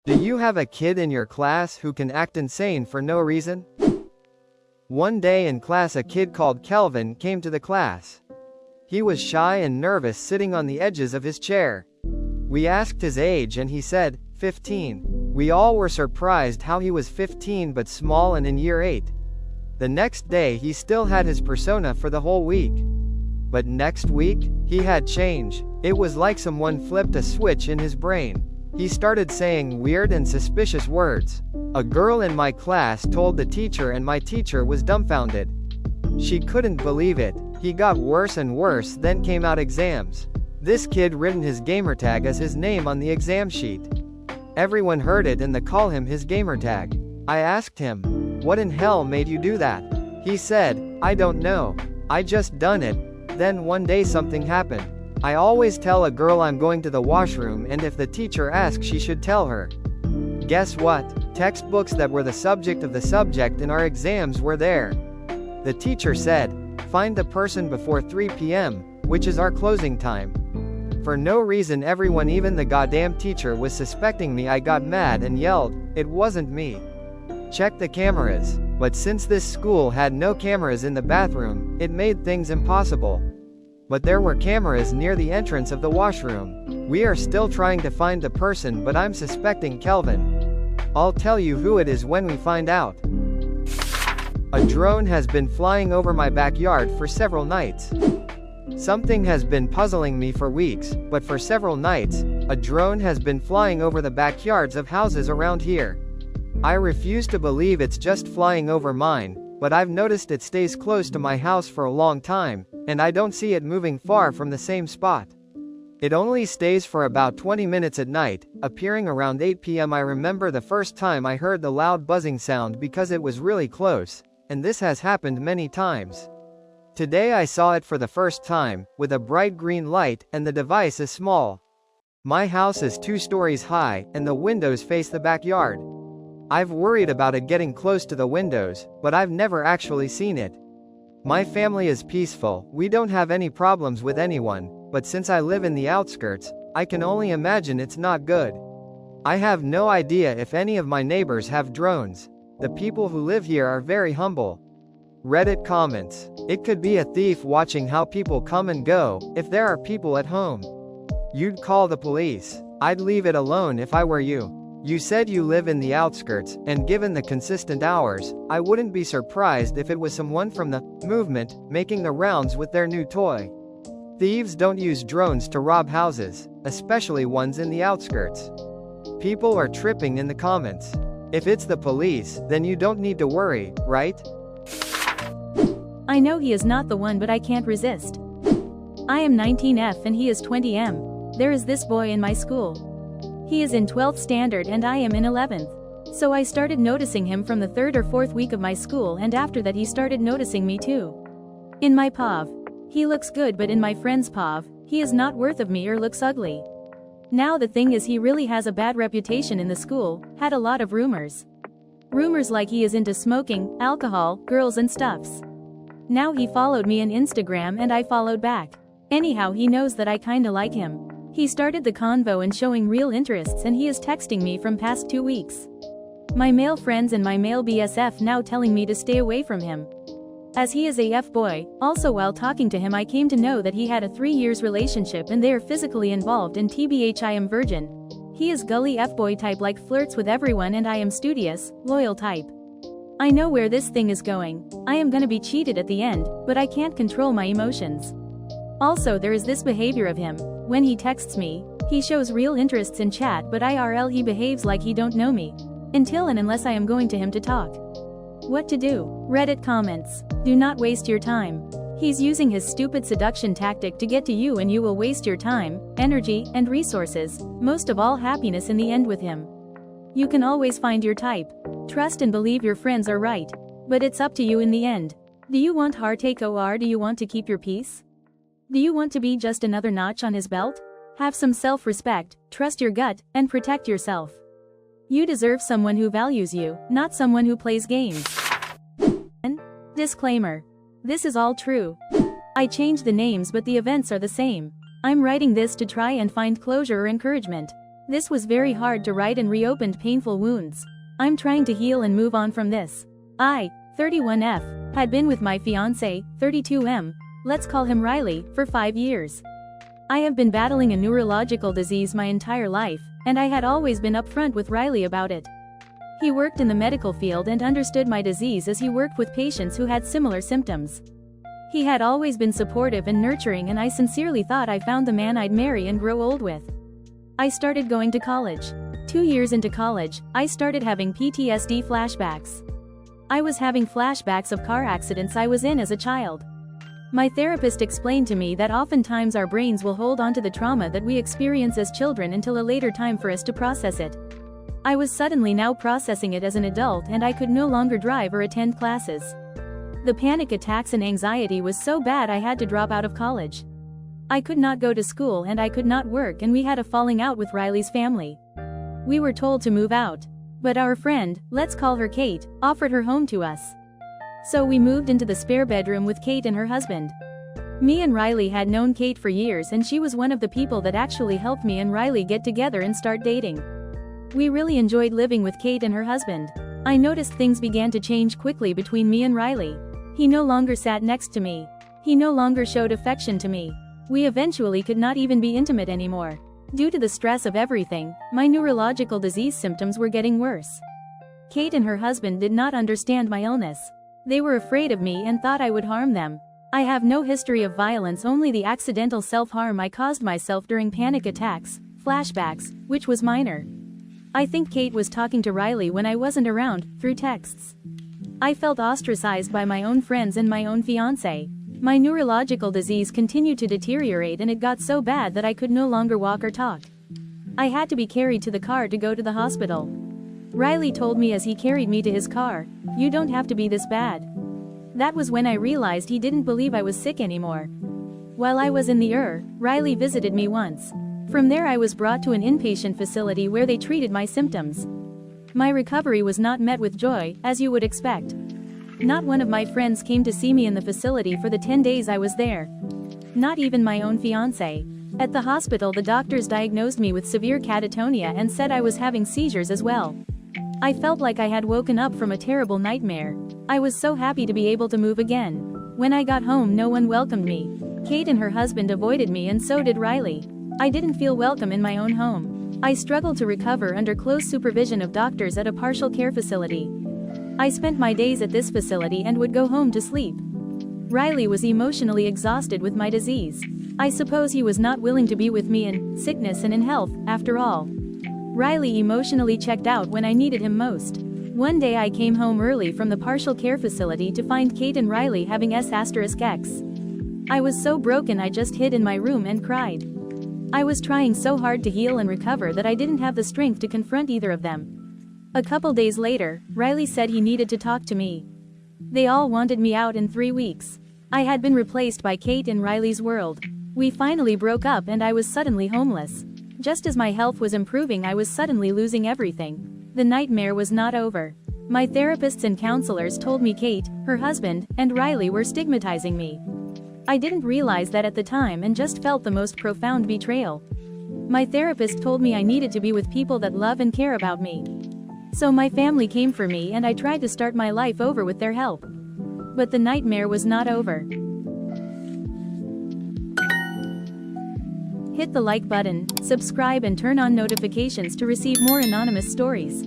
Do you have a kid in your class who can act insane for no reason? One day in class, a kid called Kelvin came to the class. He was shy and nervous, sitting on the edges of his chair. We asked his age and he said, 15. We all were surprised how he was 15 but small and in year 8. The next day he still had his persona for the whole week. But next week, he had change. It was like someone flipped a switch in his brain. He started saying weird and suspicious words. A girl in my class told the teacher and my teacher was dumbfounded. She couldn't believe it. He got worse and worse, then came out exams. This kid written his gamertag as his name on the exam sheet. Everyone heard it and they call him his gamertag. I asked him, "What in hell made you do that?" He said, "I don't know. I just done it." Then one day something happened. I always tell a girl I'm going to the washroom, and if the teacher asks she should tell her. Guess what? Textbooks that were the subject of the subject in our exams were there. The teacher said, "Find the person before 3 p.m., which is our closing time." For no reason, everyone, even the goddamn teacher, was suspecting me. I got mad and yelled, "It wasn't me. Check the cameras." But since this school had no cameras in the bathroom, it made things impossible. But there were cameras near the entrance of the washroom. We are still trying to find the person, but I'm suspecting Kelvin. I'll tell you who it is when we find out. A drone has been flying over my backyard for several nights. Something has been puzzling me for weeks, but for several nights, a drone has been flying over the backyards of houses around here. I refuse to believe it's just flying over mine, but I've noticed it stays close to my house for a long time, and I don't see it moving far from the same spot. It only stays for about 20 minutes at night, appearing around 8 p.m. I remember the first time I heard the loud buzzing sound because it was really close, and this has happened many times. Today I saw it for the first time, with a bright green light, and the device is small. My house is 2 stories high, and the windows face the backyard. I've worried about it getting close to the windows, but I've never actually seen it. My family is peaceful, we don't have any problems with anyone, but since I live in the outskirts, I can only imagine it's not good. I have no idea if any of my neighbors have drones. The people who live here are very humble. Reddit comments. It could be a thief watching how people come and go. If there are people at home, you'd call the police. I'd leave it alone if I were you. You said you live in the outskirts, and given the consistent hours, I wouldn't be surprised if it was someone from the movement making the rounds with their new toy. Thieves don't use drones to rob houses, especially ones in the outskirts. People are tripping in the comments. If it's the police, then you don't need to worry, right? I know he is not the one, but I can't resist. I am 19F and he is 20M. There is this boy in my school. He is in 12th standard and I am in 11th. So I started noticing him from the 3rd or 4th week of my school, and after that he started noticing me too. In my POV, he looks good, but in my friend's POV, he is not worth of me or looks ugly. Now the thing is, he really has a bad reputation in the school, had a lot of rumors. Rumors like he is into smoking, alcohol, girls and stuffs. Now he followed me on Instagram and I followed back. Anyhow, he knows that I kinda like him. He started the convo and showing real interests, and he is texting me from past 2 weeks. My male friends and my male BSF now telling me to stay away from him, as he is a F-boy. Also, while talking to him, I came to know that he had a 3 years relationship and they are physically involved, and TBH I am virgin. He is gully F-boy type, like flirts with everyone, and I am studious, loyal type. I know where this thing is going. I am gonna be cheated at the end, but I can't control my emotions. Also, there is this behavior of him. When he texts me, he shows real interests in chat, but IRL he behaves like he don't know me. Until and unless I am going to him to talk. What to do? Reddit comments. Do not waste your time. He's using his stupid seduction tactic to get to you, and you will waste your time, energy, and resources, most of all happiness in the end with him. You can always find your type. Trust and believe your friends are right. But it's up to you in the end. Do you want heartache, or do you want to keep your peace? Do you want to be just another notch on his belt? Have some self-respect, trust your gut, and protect yourself. You deserve someone who values you, not someone who plays games. Disclaimer. This is all true. I changed the names, but the events are the same. I'm writing this to try and find closure or encouragement. This was very hard to write and reopened painful wounds. I'm trying to heal and move on from this. I, 31F, had been with my fiancé, 32M, let's call him Riley, for 5 years. I have been battling a neurological disease my entire life, and I had always been upfront with Riley about it. He worked in the medical field and understood my disease as he worked with patients who had similar symptoms. He had always been supportive and nurturing, and I sincerely thought I found the man I'd marry and grow old with. I started going to college. 2 years into college, I started having PTSD flashbacks. I was having flashbacks of car accidents I was in as a child. My therapist explained to me that oftentimes our brains will hold on to the trauma that we experience as children until a later time for us to process it. I was suddenly now processing it as an adult, and I could no longer drive or attend classes. The panic attacks and anxiety was so bad I had to drop out of college. I could not go to school and I could not work, and we had a falling out with Riley's family. We were told to move out. But our friend, let's call her Kate, offered her home to us. So we moved into the spare bedroom with Kate and her husband. Me and Riley had known Kate for years, and she was one of the people that actually helped me and Riley get together and start dating. We really enjoyed living with Kate and her husband. I noticed things began to change quickly between me and Riley. He no longer sat next to me. He no longer showed affection to me. We eventually could not even be intimate anymore. Due to the stress of everything, my neurological disease symptoms were getting worse. Kate and her husband did not understand my illness. They were afraid of me and thought I would harm them. I have no history of violence, only the accidental self-harm I caused myself during panic attacks, flashbacks, which was minor. I think Kate was talking to Riley when I wasn't around, through texts. I felt ostracized by my own friends and my own fiancé. My neurological disease continued to deteriorate, and it got so bad that I could no longer walk or talk. I had to be carried to the car to go to the hospital. Riley told me as he carried me to his car, "You don't have to be this bad." That was when I realized he didn't believe I was sick anymore. While I was in the Riley visited me once. From there I was brought to an inpatient facility where they treated my symptoms. My recovery was not met with joy, as you would expect. Not one of my friends came to see me in the facility for the 10 days I was there. Not even my own fiancé. At the hospital, the doctors diagnosed me with severe catatonia and said I was having seizures as well. I felt like I had woken up from a terrible nightmare. I was so happy to be able to move again. When I got home, no one welcomed me. Kate and her husband avoided me, and so did Riley. I didn't feel welcome in my own home. I struggled to recover under close supervision of doctors at a partial care facility. I spent my days at this facility and would go home to sleep. Riley was emotionally exhausted with my disease. I suppose he was not willing to be with me in sickness and in health, after all. Riley emotionally checked out when I needed him most. One day I came home early from the partial care facility to find Kate and Riley having S**X. I was so broken I just hid in my room and cried. I was trying so hard to heal and recover that I didn't have the strength to confront either of them. A couple days later, Riley said he needed to talk to me. They all wanted me out in 3 weeks. I had been replaced by Kate in Riley's world. We finally broke up and I was suddenly homeless. Just as my health was improving, I was suddenly losing everything. The nightmare was not over. My therapists and counselors told me Kate, her husband, and Riley were stigmatizing me. I didn't realize that at the time and just felt the most profound betrayal. My therapist told me I needed to be with people that love and care about me. So my family came for me and I tried to start my life over with their help. But the nightmare was not over. Hit the like button, subscribe and turn on notifications to receive more anonymous stories.